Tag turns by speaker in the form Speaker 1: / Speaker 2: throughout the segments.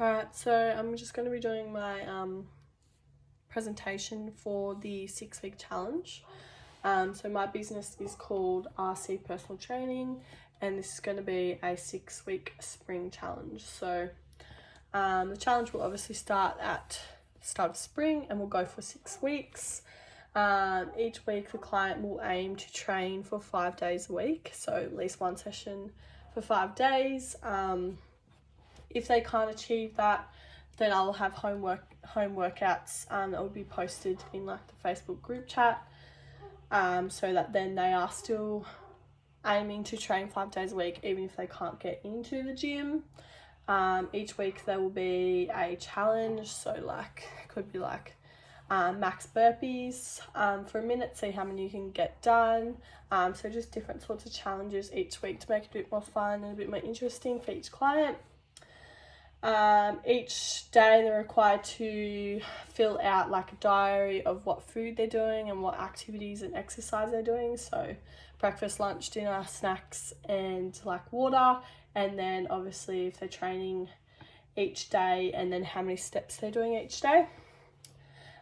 Speaker 1: Alright, so I'm just going to be doing my presentation for the 6-week challenge. So my business is called RC Personal Training, and this is going to be a 6-week spring challenge. So the challenge will obviously start at the start of spring and will go for 6 weeks. Each week the client will aim to train for 5 days a week, so at least one session for 5 days. If they can't achieve that, then I'll have home workouts that will be posted in like the Facebook group chat, so that then they are still aiming to train 5 days a week even if they can't get into the gym. Each week there will be a challenge, so like it could be like max burpees for a minute, see how many you can get done. So just different sorts of challenges each week to make it a bit more fun and a bit more interesting for each client. Each day they're required to fill out like a diary of what food they're doing and what activities and exercise they're doing. So breakfast, lunch, dinner, snacks, and like water. And then obviously if they're training each day, and then how many steps they're doing each day.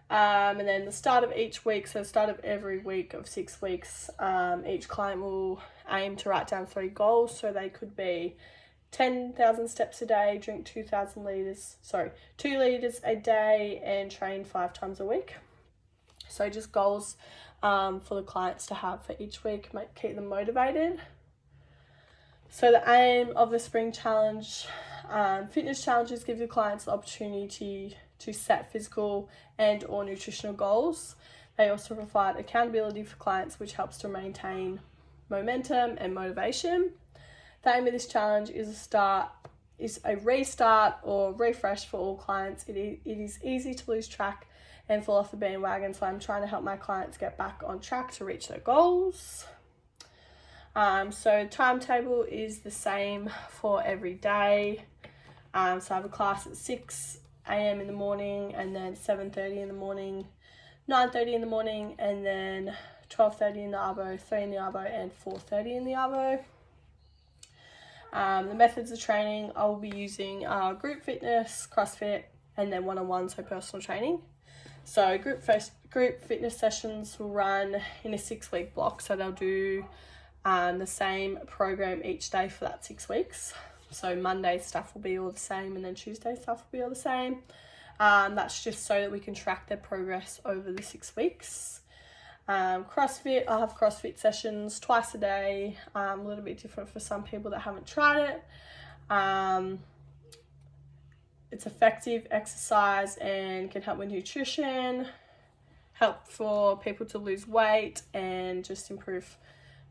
Speaker 1: And then the start of each week, so the start of every week of 6 weeks, each client will aim to write down 3 goals. So they could be 10,000 steps a day, drink 2 litres a day, and train 5 times a week. So just goals for the clients to have for each week, keep them motivated. So the aim of the spring challenge, fitness challenges give your clients the opportunity to set physical and or nutritional goals. They also provide accountability for clients, which helps to maintain momentum and motivation. The aim of this challenge is a restart or refresh for all clients. It is easy to lose track and fall off the bandwagon, so I'm trying to help my clients get back on track to reach their goals. So timetable is the same for every day. So I have a class at 6 a.m. in the morning, and then 7:30 in the morning, 9:30 in the morning, and then 12:30 in the arvo, 3 in the arvo, and 4:30 in the arvo. The methods of training, I will be using group fitness, CrossFit, and then one-on-one, so personal training. So group fitness sessions will run in a 6-week block, so they'll do the same program each day for that 6 weeks. So Monday stuff will be all the same, and then Tuesday stuff will be all the same. That's just so that we can track their progress over the 6 weeks. CrossFit, I'll have CrossFit sessions twice a day, a little bit different for some people that haven't tried it. It's effective exercise and can help with nutrition, help for people to lose weight, and just improve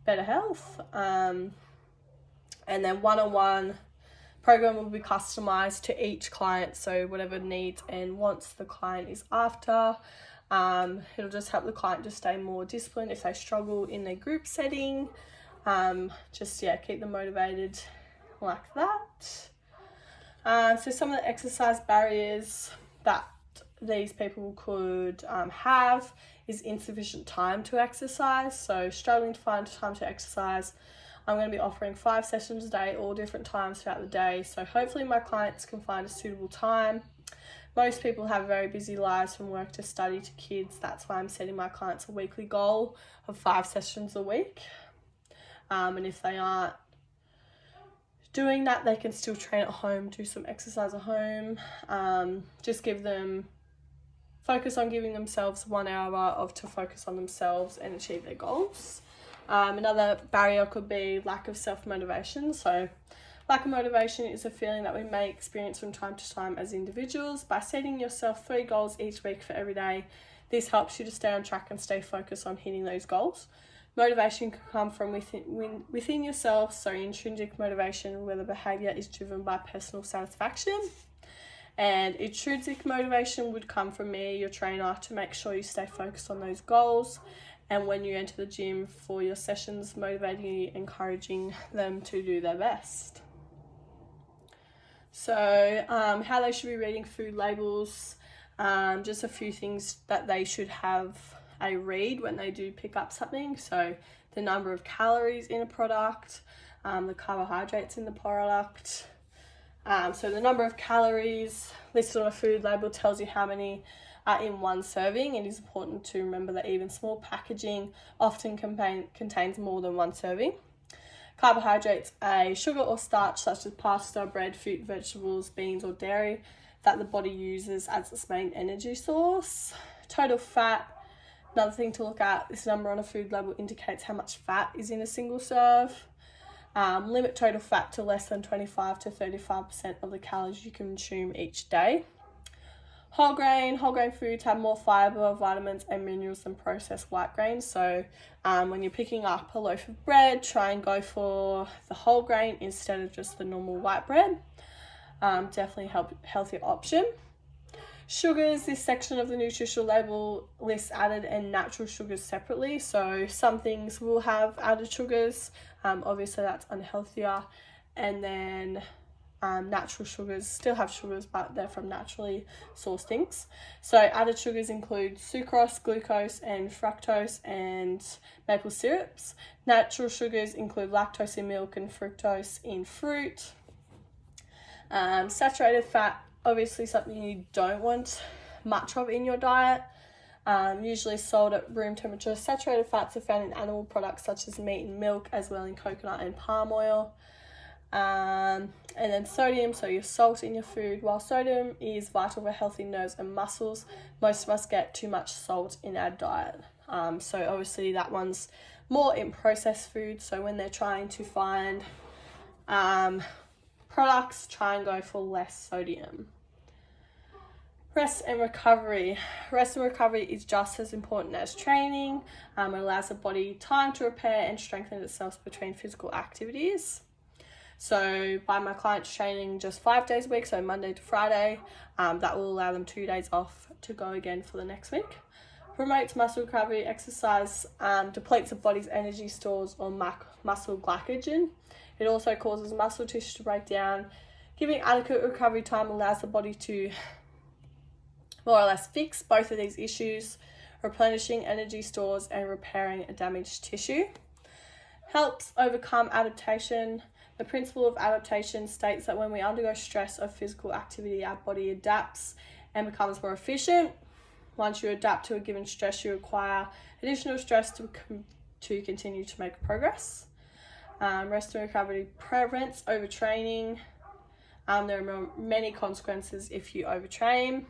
Speaker 1: better health. And then one-on-one program will be customized to each client, so whatever needs and wants the client is after. It'll just help the client to stay more disciplined if they struggle in their group setting. Keep them motivated like that. So some of the exercise barriers that these people could have is insufficient time to exercise. So struggling to find time to exercise, I'm going to be offering 5 sessions a day, all different times throughout the day. So hopefully my clients can find a suitable time. Most people have very busy lives, from work to study to kids. That's why I'm setting my clients a weekly goal of 5 sessions a week. And if they aren't doing that, they can still train at home, do some exercise at home. Just focus on giving themselves 1 hour to focus on themselves and achieve their goals. Another barrier could be lack of self-motivation. So lack of motivation is a feeling that we may experience from time to time as individuals. By setting yourself 3 goals each week for every day, this helps you to stay on track and stay focused on hitting those goals. Motivation can come from within yourself, so intrinsic motivation, where the behaviour is driven by personal satisfaction. And intrinsic motivation would come from me, your trainer, to make sure you stay focused on those goals. And when you enter the gym for your sessions, motivating you, encouraging them to do their best. So how they should be reading food labels, just a few things that they should have a read when they do pick up something. So the number of calories in a product, the carbohydrates in the product, So the number of calories listed on a food label tells you how many are in one serving. It is important to remember that even small packaging often contains more than one serving. Carbohydrates are sugar or starch such as pasta, bread, fruit, vegetables, beans or dairy that the body uses as its main energy source. Total fat, another thing to look at. This number on a food label indicates how much fat is in a single serve. Limit total fat to less than 25 to 35% of the calories you consume each day. Whole grain foods have more fibre, vitamins and minerals than processed white grains. So when you're picking up a loaf of bread, try and go for the whole grain instead of just the normal white bread. Definitely healthier option. Sugars, this section of the nutritional label lists added and natural sugars separately. So some things will have added sugars, obviously that's unhealthier, and then natural sugars still have sugars but they're from naturally sourced things. So added sugars include sucrose, glucose and fructose and maple syrups. Natural sugars include lactose in milk and fructose in fruit. Saturated fat, obviously something you don't want much of in your diet. Usually sold at room temperature. Saturated fats are found in animal products such as meat and milk, as well in coconut and palm oil. And then sodium, so your salt in your food. While sodium is vital for healthy nerves and muscles, most of us get too much salt in our diet. So obviously that one's more in processed food. So when they're trying to find products, try and go for less sodium. Rest and recovery. Rest and recovery is just as important as training. It allows the body time to repair and strengthen itself between physical activities. So by my clients training just 5 days a week, so Monday to Friday, that will allow them 2 days off to go again for the next week. Promotes muscle recovery. Exercise depletes the body's energy stores or muscle glycogen. It also causes muscle tissue to break down. Giving adequate recovery time allows the body to more or less fix both of these issues, replenishing energy stores and repairing a damaged tissue. Helps overcome adaptation. The principle of adaptation states that when we undergo stress of physical activity, our body adapts and becomes more efficient. Once you adapt to a given stress, you require additional stress to continue to make progress. Rest and recovery prevents overtraining. There are many consequences if you overtrain.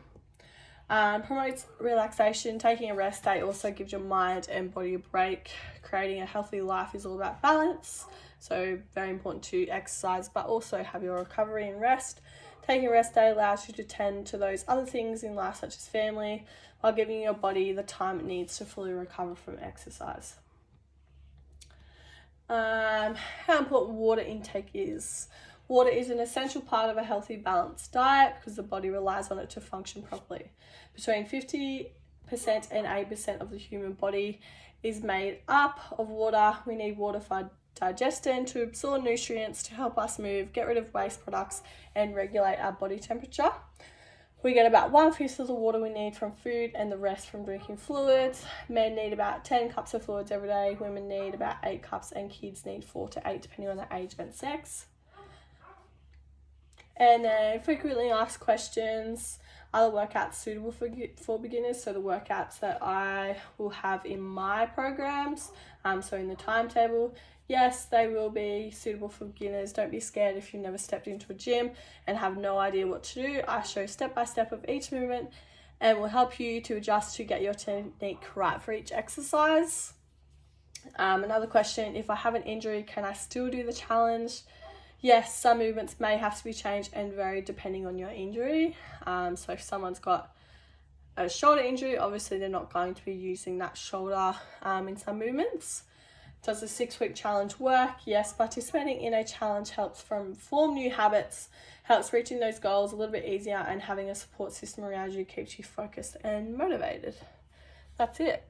Speaker 1: Promotes relaxation. Taking a rest day also gives your mind and body a break. Creating a healthy life is all about balance. So very important to exercise but also have your recovery and rest. Taking a rest day allows you to tend to those other things in life such as family, while giving your body the time it needs to fully recover from exercise. How important water intake is. Water is an essential part of a healthy, balanced diet because the body relies on it to function properly. Between 50% and 80% of the human body is made up of water. We need water for digestion, to absorb nutrients, to help us move, get rid of waste products, and regulate our body temperature. We get about 1/5 of the water we need from food and the rest from drinking fluids. Men need about 10 cups of fluids every day. Women need about 8 cups and kids need 4 to 8 depending on their age and sex. And then frequently asked questions. Are the workouts suitable for beginners? So the workouts that I will have in my programs, so in the timetable, yes, they will be suitable for beginners. Don't be scared if you've never stepped into a gym and have no idea what to do. I show step by step of each movement and will help you to adjust to get your technique right for each exercise. Another question, if I have an injury, can I still do the challenge? Yes, some movements may have to be changed and vary depending on your injury. So if someone's got a shoulder injury, obviously they're not going to be using that shoulder in some movements. Does the 6-week challenge work? Yes, participating in a challenge helps form new habits, helps reaching those goals a little bit easier, and having a support system around you keeps you focused and motivated. That's it.